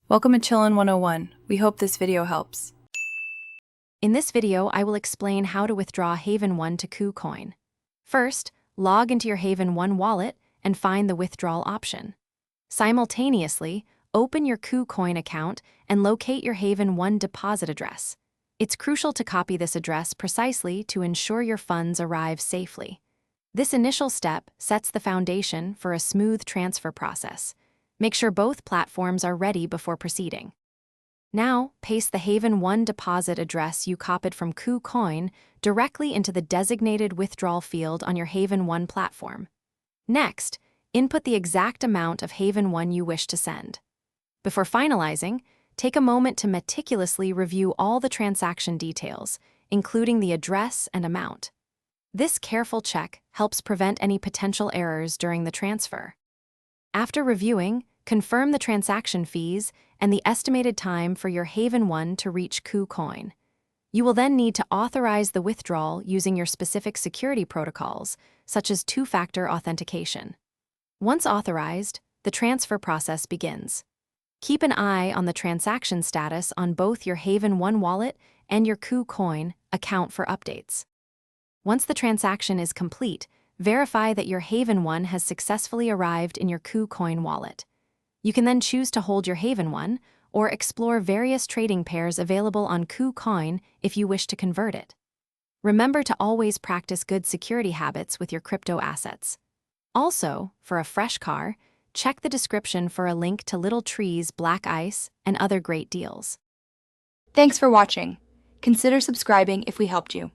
Welcome to Chillin' 101. We hope this video helps. In this video, I will explain how to withdraw Haven1 to KuCoin. First, log into your Haven1 wallet and find the withdrawal option. Simultaneously, open your KuCoin account and locate your Haven1 deposit address. It's crucial to copy this address precisely to ensure your funds arrive safely. This initial step sets the foundation for a smooth transfer process. Make sure both platforms are ready before proceeding. Now, paste the Haven1 deposit address you copied from KuCoin directly into the designated withdrawal field on your Haven1 platform. Next, input the exact amount of Haven1 you wish to send. Before finalizing, take a moment to meticulously review all the transaction details, including the address and amount. This careful check helps prevent any potential errors during the transfer. After reviewing, confirm the transaction fees and the estimated time for your Haven1 to reach KuCoin. You will then need to authorize the withdrawal using your specific security protocols, such as two-factor authentication. Once authorized, the transfer process begins. Keep an eye on the transaction status on both your Haven1 wallet and your KuCoin account for updates. Once the transaction is complete, verify that your Haven1 has successfully arrived in your KuCoin wallet. You can then choose to hold your Haven1 or explore various trading pairs available on KuCoin if you wish to convert it. Remember to always practice good security habits with your crypto assets. Also, for a fresh car, check the description for a link to Little Tree's Black Ice and other great deals. Thanks for watching. Consider subscribing if we helped you.